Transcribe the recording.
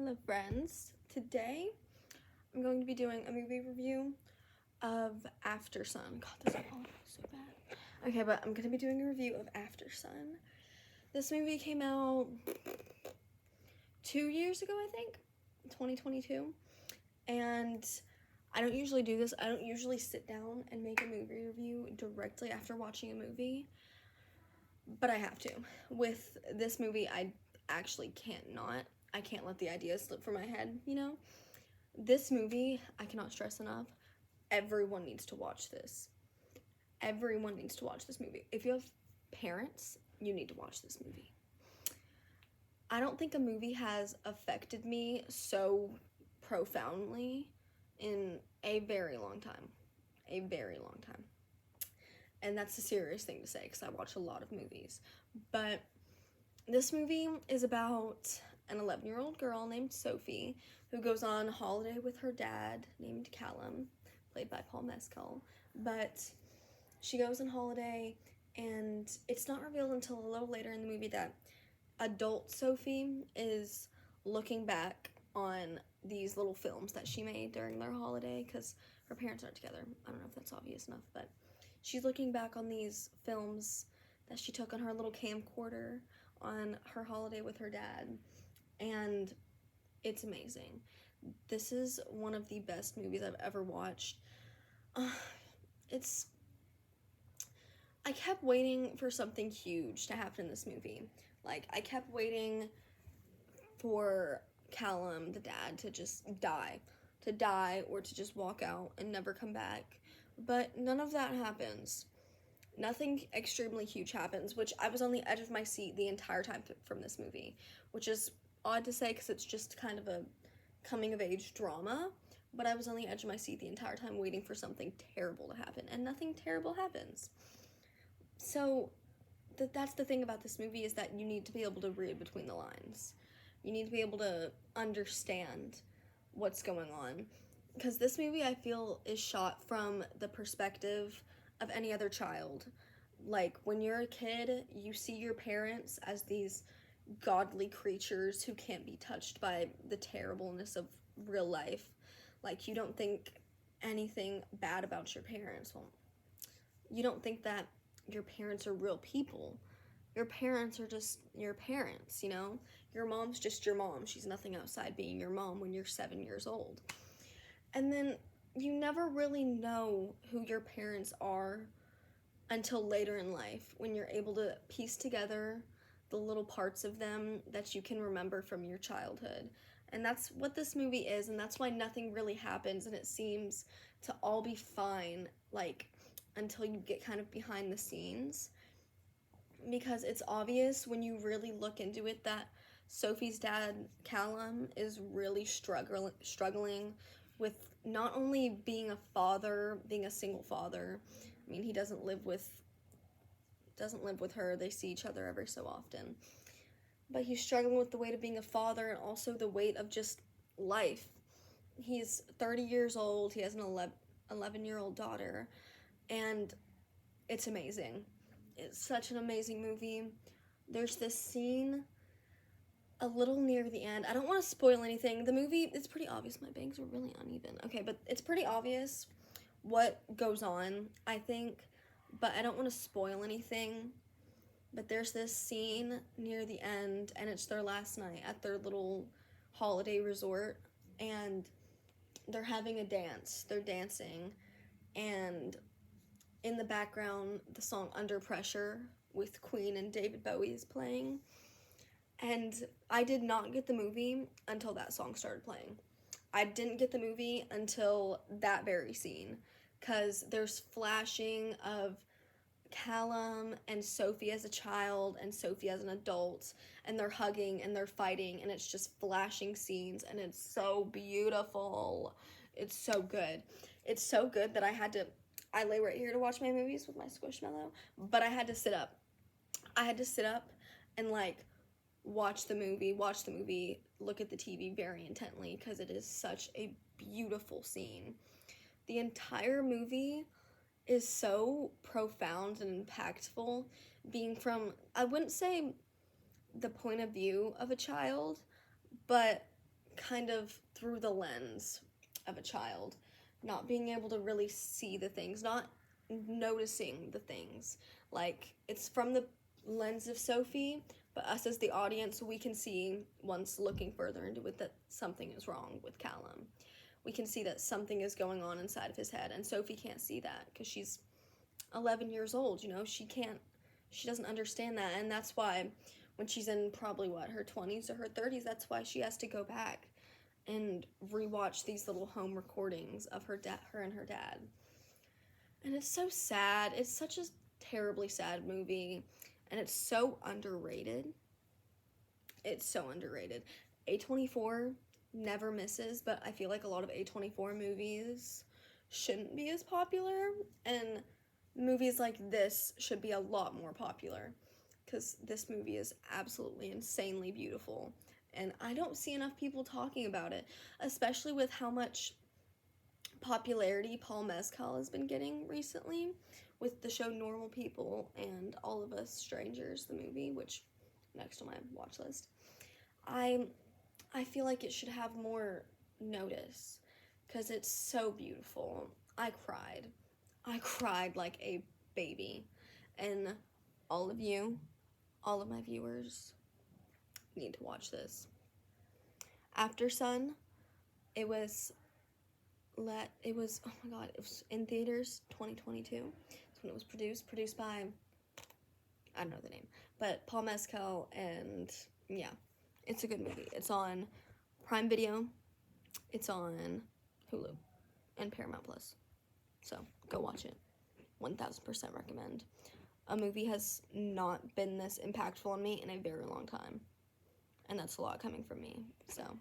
Hello friends, today I'm going to be doing a movie review of Aftersun. God, this is so bad. Okay, but I'm going to be doing a review of Aftersun. This movie came out 2 years ago, I think, 2022, and I don't usually do this. I don't usually sit down and make a movie review directly after watching a movie, but I have to. With this movie, I actually can't not. I can't let the ideas slip from my head, you know? This movie, I cannot stress enough, everyone needs to watch this. Everyone needs to watch this movie. If you have parents, you need to watch this movie. I don't think a movie has affected me so profoundly in a very long time. A very long time. And that's a serious thing to say because I watch a lot of movies. But this movie is about an 11-year-old girl named Sophie who goes on holiday with her dad named Callum, played by Paul Mescal. But she goes on holiday, and it's not revealed until a little later in the movie that adult Sophie is looking back on these little films that she made during their holiday because her parents aren't together. I don't know if that's obvious enough, but she's looking back on these films that she took on her little camcorder on her holiday with her dad, and it's amazing. This is one of the best movies I've ever watched. I kept waiting for something huge to happen in this movie. Like, I kept waiting for Callum, the dad, to just die. To die or to just walk out and never come back. But none of that happens. Nothing extremely huge happens, which I was on the edge of my seat the entire time from this movie, which is odd to say because it's just kind of a coming-of-age drama, but I was on the edge of my seat the entire time waiting for something terrible to happen, and nothing terrible happens. So that's the thing about this movie, is that you need to be able to read between the lines. You need to be able to understand what's going on, because this movie, I feel, is shot from the perspective of any other child. Like, when you're a kid, you see your parents as these godly creatures who can't be touched by the terribleness of real life. Like, you don't think anything bad about your parents. Well, you don't think that your parents are real people. Your parents are just your parents, you know? Your mom's just your mom. She's nothing outside being your mom when you're 7 years old. And then you never really know who your parents are until later in life, when you're able to piece together the little parts of them that you can remember from your childhood. And that's what this movie is, and that's why nothing really happens, and it seems to all be fine, like, until you get kind of behind the scenes. Because it's obvious when you really look into it that Sophie's dad, Callum, is really struggling with not only being a father, being a single father. I mean, he doesn't live with her. They see each other every so often. But he's struggling with the weight of being a father and also the weight of just life. He's 30 years old. He has an 11-year-old daughter, and it's amazing. It's such an amazing movie. There's this scene a little near the end. I don't want to spoil anything. The movie, it's pretty obvious. My bangs are really uneven. Okay, but it's pretty obvious what goes on, I think, but I don't want to spoil anything. But there's this scene near the end, and it's their last night at their little holiday resort, and they're having a dance. They're dancing, and in the background, the song Under Pressure with Queen and David Bowie is playing. And I did not get the movie until that song started playing. I didn't get the movie until that very scene, because there's flashing of Callum and Sophie as a child and Sophie as an adult, and they're hugging and they're fighting, and it's just flashing scenes, and it's so beautiful. It's so good. It's so good that I lay right here to watch my movies with my Squishmallow, but I had to sit up. I had to sit up and, like, watch the movie, look at the TV very intently, because it is such a beautiful scene. The entire movie is so profound and impactful, being from, I wouldn't say the point of view of a child, but kind of through the lens of a child, not being able to really see the things, not noticing the things. Like, it's from the lens of Sophie, but us as the audience, we can see, once looking further into it, that something is wrong with Callum. We can see that something is going on inside of his head, and Sophie can't see that because she's 11 years old, you know? She doesn't understand that, and that's why when she's in probably, her 20s or her 30s, that's why she has to go back and rewatch these little home recordings of her and her dad. And it's so sad. It's such a terribly sad movie, and it's so underrated. It's so underrated. A24 never misses, but I feel like a lot of A24 movies shouldn't be as popular, and movies like this should be a lot more popular, because this movie is absolutely insanely beautiful, and I don't see enough people talking about it, especially with how much popularity Paul Mescal has been getting recently with the show Normal People and All of Us Strangers, the movie, which next on my watch list. I feel like it should have more notice because it's so beautiful. I cried like a baby, and all of my viewers need to watch this. Aftersun, it was oh my god, it was in theaters 2022. That's when it was produced by, I don't know the name, but Paul Mescal, and yeah, it's a good movie. It's on Prime Video, it's on Hulu, and Paramount Plus. So go watch it. 1000% recommend. A movie has not been this impactful on me in a very long time, and that's a lot coming from me. So